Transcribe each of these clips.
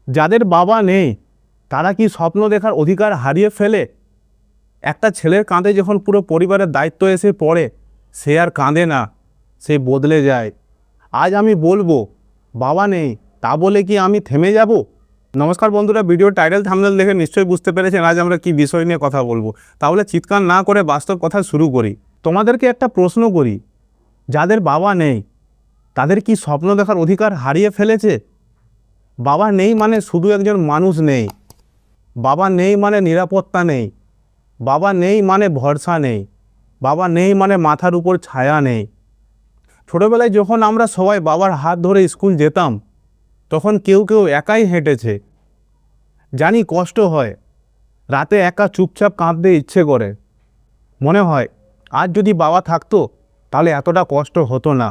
যাদের বাবা নেই তারা কি স্বপ্ন দেখার অধিকার হারিয়ে ফেলে? একটা ছেলের কাঁধে যখন পুরো পরিবারের দায়িত্ব এসে পড়ে, সে আর কাঁদে না, সে বদলে যায়। আজ আমি বলবো, বাবা নেই তা বলে কি আমি থেমে যাব? নমস্কার বন্ধুরা, ভিডিও টাইটেল থাম্বনেল দেখে নিশ্চয়ই বুঝতে পেরেছেন আজ আমরা কি বিষয় নিয়ে কথা বলবো। তাহলে চিৎকার না করে বাস্তব কথা শুরু করি। তোমাদেরকে একটা প্রশ্ন করি, যাদের বাবা নেই তাদের কি স্বপ্ন দেখার অধিকার হারিয়ে ফেলেছে? বাবা নেই মানে শুধু একজন মানুষ নেই, বাবা নেই মানে নিরাপত্তা নেই, বাবা নেই মানে ভরসা নেই, বাবা নেই মানে মাথার উপর ছায়া নেই। ছোটোবেলায় যখন আমরা সবাই বাবার হাত ধরে স্কুল যেতাম, তখন কেউ কেউ একাই হেঁটেছে। জানি কষ্ট হয়, রাতে একা চুপচাপ কাঁদতে ইচ্ছে করে। মনে হয় আজ যদি বাবা থাকতো তাহলে এতটা কষ্ট হতো না,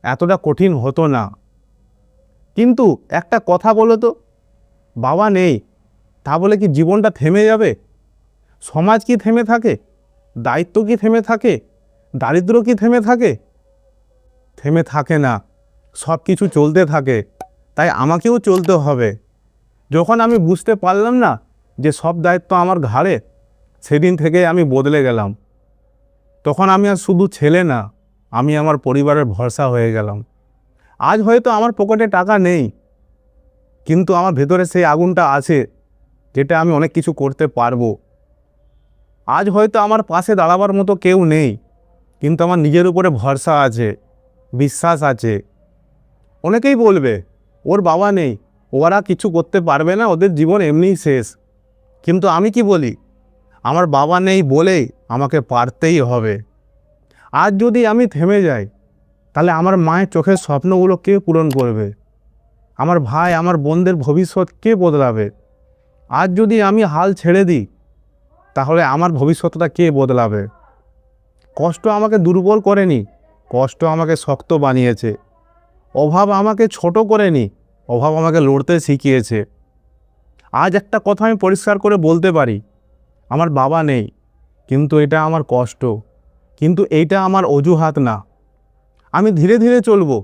এতটা কঠিন হতো না। কিন্তু একটা কথা বলো তো, বাবা নেই তা বলে কি জীবনটা থেমে যাবে? সমাজ কি থেমে থাকে? দায়িত্ব কি থেমে থাকে? দারিদ্র কি থেমে থাকে? থেমে থাকে না, সব কিছু চলতে থাকে। তাই আমাকেও চলতে হবে। যখন আমি বুঝতে পারলাম না যে সব দায়িত্ব আমার ঘাড়ে, সেদিন থেকে আমি বদলে গেলাম। তখন আমি আর শুধু ছেলে না, আমি আমার পরিবারের ভরসা হয়ে গেলাম। আজ হয়তো আমার পকেটে টাকা নেই, কিন্তু আমার ভেতরে সেই আগুনটা আছে যেটা আমি অনেক কিছু করতে পারবো। আজ হয়তো আমার পাশে দাঁড়াবার মতো কেউ নেই, কিন্তু আমার নিজের উপরে ভরসা আছে, বিশ্বাস আছে। অনেকেই বলবে ওর বাবা নেই, ওরা কিছু করতে পারবে না, ওদের জীবন এমনিই শেষ। কিন্তু আমি কি বলি, আমার বাবা নেই বলেই আমাকে পারতেই হবে। আজ যদি আমি থেমে যাই, তাহলে আমার মায়ের চোখের স্বপ্নগুলো কে পূরণ করবে? আমার ভাই, আমার বোনদের ভবিষ্যৎ কে বদলাবে? আজ যদি আমি হাল ছেড়ে দিই, তাহলে আমার ভবিষ্যৎটা কে বদলাবে? কষ্ট আমাকে দুর্বল করেনি, কষ্ট আমাকে শক্ত বানিয়েছে। অভাব আমাকে ছোট করেনি, অভাব আমাকে লড়তে শিখিয়েছে। আজ একটা কথা আমি পরিষ্কার করে বলতে পারি, আমার বাবা নেই, কিন্তু এটা আমার কষ্ট, কিন্তু এইটা আমার অজুহাত না। আমি ধীরে ধীরে চলবো,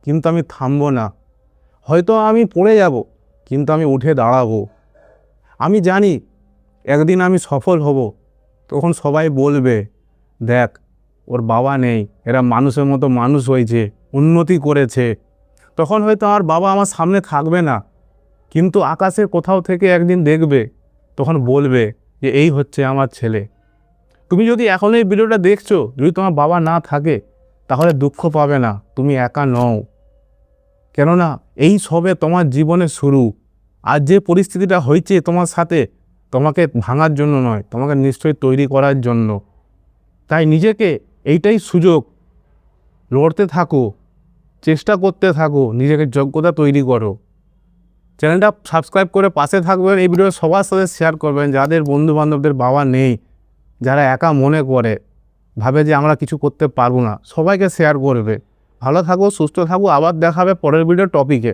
কিন্তু আমি থামবো না। হয়তো আমি পড়ে যাব, কিন্তু আমি উঠে দাঁড়াবো। আমি জানি একদিন আমি সফল হব, তখন সবাই বলবে, দেখ ওর বাবা নেই, এরা মানুষের মতো মানুষ হয়েছে, উন্নতি করেছে। তখন হয়তো আমার বাবা আমার সামনে থাকবে না, কিন্তু আকাশের কোথাও থেকে একদিন দেখবে, তখন বলবে যে এই হচ্ছে আমার ছেলে। তুমি যদি এখন এই ভিডিওটা দেখছো, যদি তোমার বাবা না থাকে, তাহলে দুঃখ পাবে না, তুমি একা নও। কেননা এই সবে তোমার জীবনের শুরু। আর যে পরিস্থিতিটা হয়েছে তোমার সাথে, তোমাকে ভাঙার জন্য নয়, তোমাকে নিশ্চয়ই তৈরি করার জন্য। তাই নিজেকে, এইটাই সুযোগ, লড়তে থাকো, চেষ্টা করতে থাকো, নিজেকে যোগ্যতা তৈরি করো। চ্যানেলটা সাবস্ক্রাইব করে পাশে থাকবেন, এই ভিডিও সবার সাথে শেয়ার করবেন যাদের বন্ধুবান্ধবদের বাবা নেই, যারা একা মনে করে, ভাবে যে আমরা কিছু করতে পারবো না, সবাইকে শেয়ার করবে। ভালো থাকো, সুস্থ থাকো, আবার দেখা হবে পরের ভিডিও টপিকে।